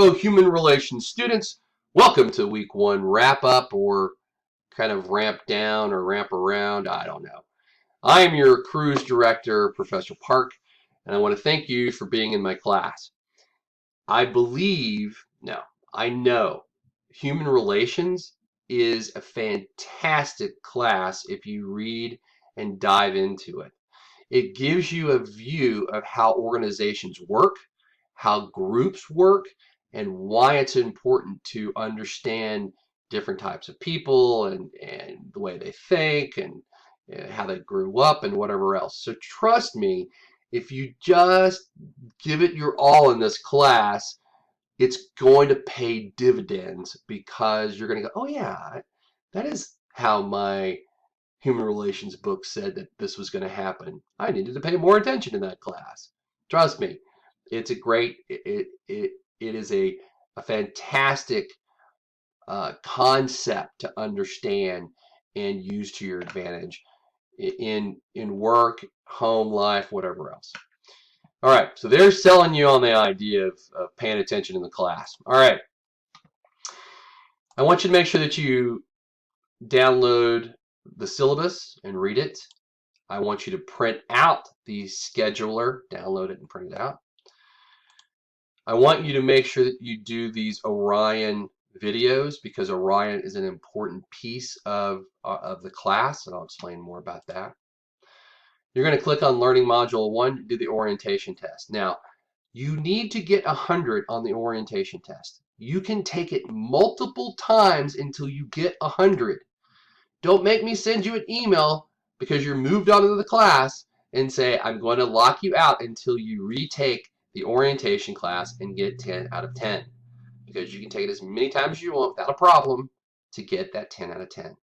Hello, human relations students. Welcome to week 1 wrap up, or kind of ramp down or ramp around. I don't know. I am your cruise director, Professor Park, and I want to thank you for being in my class. I know human relations is a fantastic class if you read and dive into it. It gives you a view of how organizations work, how groups work, and why it's important to understand different types of people and the way they think and how they grew up and whatever else. So trust me, if you just give it your all in this class, it's going to pay dividends because you're going to go, oh yeah, that is how my human relations book said that this was going to happen. I needed to pay more attention in that class. Trust me, it's a great, it is a fantastic concept to understand and use to your advantage in work, home life, whatever else. All right, so they're selling you on the idea of paying attention in the class. All right, I want you to make sure that you download the syllabus and read it. I want you to print out the scheduler, download it and print it out. I want you to make sure that you do these Orion videos because Orion is an important piece of the class, and I'll explain more about that. You're going to click on Learning Module 1, do the orientation test. Now, you need to get 100 on the orientation test. You can take it multiple times until you get 100. Don't make me send you an email because you're moved on to the class and say, I'm going to lock you out until you retake the orientation class and get 10 out of 10. Because you can take it as many times as you want without a problem to get that 10 out of 10.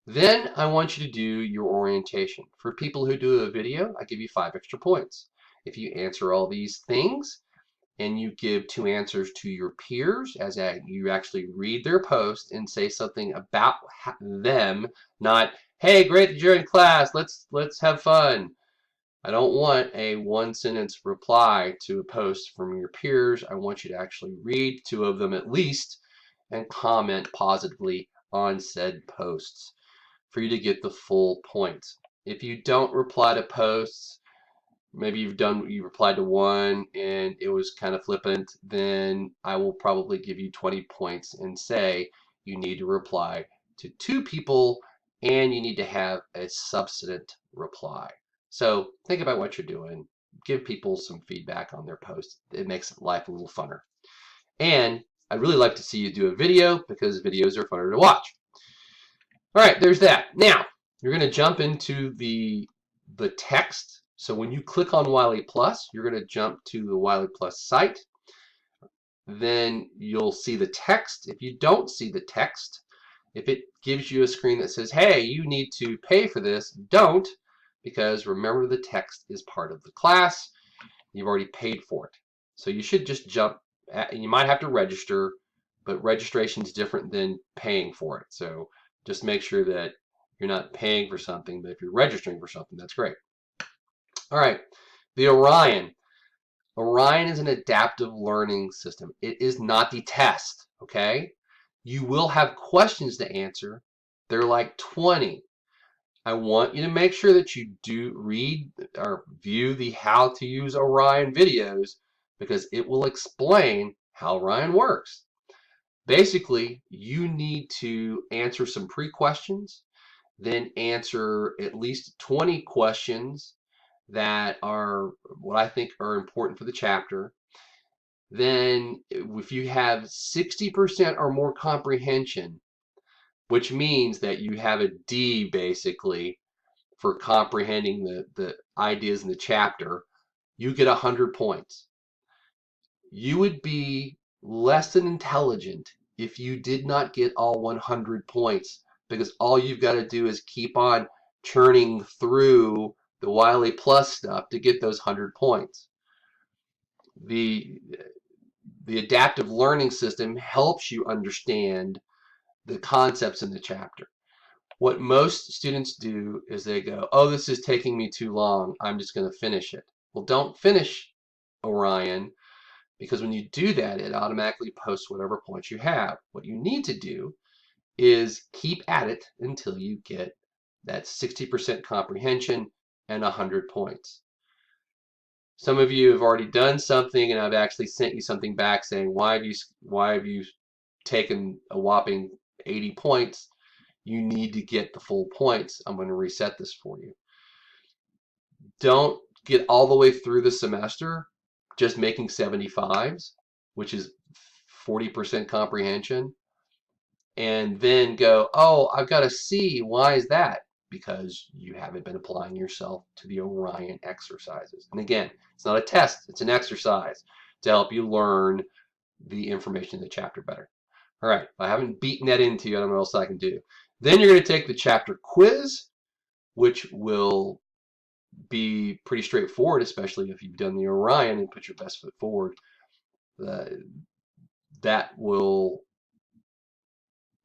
Then I want you to do your orientation. For people who do a video, I give you 5 extra points. If you answer all these things and you give 2 answers to your peers as you actually read their post and say something about them, not, hey, great that you're in class, let's have fun. I don't want a 1-sentence reply to a post from your peers. I want you to actually read 2 of them at least and comment positively on said posts for you to get the full points. If you don't reply to posts, maybe you replied to 1 and it was kind of flippant, then I will probably give you 20 points and say you need to reply to 2 people and you need to have a substantive reply. So think about what you're doing. Give people some feedback on their posts. It makes life a little funner. And I'd really like to see you do a video because videos are funner to watch. All right, there's that. Now, you're going to jump into the text. So when you click on Wiley Plus, you're going to jump to the Wiley Plus site. Then you'll see the text. If you don't see the text, if it gives you a screen that says, hey, you need to pay for this, don't, because remember the text is part of the class. You've already paid for it. So you should just jump. You might have to register, but registration is different than paying for it. So just make sure that you're not paying for something, but if you're registering for something, that's great. All right, the Orion. Orion is an adaptive learning system. It is not the test, okay? You will have questions to answer. They're like 20. I want you to make sure that you do read or view the how to use Orion videos because it will explain how Orion works. Basically, you need to answer some pre-questions, then answer at least 20 questions that are what I think are important for the chapter. Then if you have 60% or more comprehension, which means that you have a D basically for comprehending the ideas in the chapter, you get 100 points. You would be less than intelligent if you did not get all 100 points because all you've got to do is keep on churning through the Wiley Plus stuff to get those 100 points. The adaptive learning system helps you understand the concepts in the chapter. What most students do is they go, oh, this is taking me too long, I'm just going to finish it. Well, don't finish Orion. because when you do that, it automatically posts whatever points you have. What you need to do is keep at it until you get that 60% comprehension and 100 points. Some of you have already done something, and I've actually sent you something back saying, why have you taken a whopping 80 points? You need to get the full points. I'm going to reset this for you. Don't get all the way through the semester just making 75s, which is 40% comprehension, and then go, oh, I've got a C. Why is that? Because you haven't been applying yourself to the Orion exercises. And again, it's not a test, it's an exercise to help you learn the information in the chapter better. All right, I haven't beaten that into you. I don't know what else I can do. Then you're going to take the chapter quiz, which will be pretty straightforward, especially if you've done the Orion and put your best foot forward. That will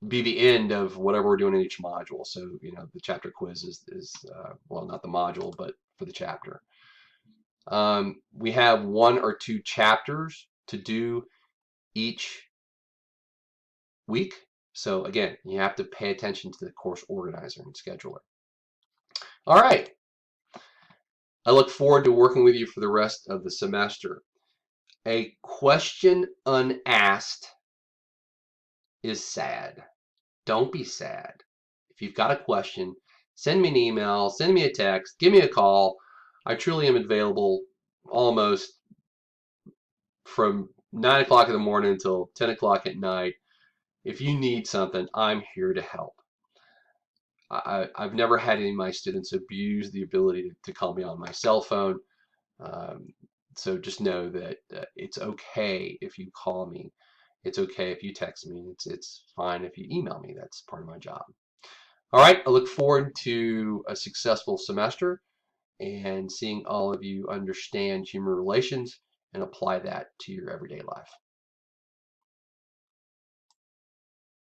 be the end of whatever we're doing in each module. So, the chapter quiz is well, not the module, but for the chapter. We have 1 or 2 chapters to do each week. So again, you have to pay attention to the course organizer and scheduler. All right. I look forward to working with you for the rest of the semester. A question unasked is sad. Don't be sad. If you've got a question, send me an email, send me a text, give me a call. I truly am available almost from 9 o'clock in the morning until 10 o'clock at night. If you need something, I'm here to help. I've never had any of my students abuse the ability to call me on my cell phone. So just know that it's okay if you call me. It's okay if you text me. It's fine if you email me. That's part of my job. All right, I look forward to a successful semester and seeing all of you understand human relations and apply that to your everyday life.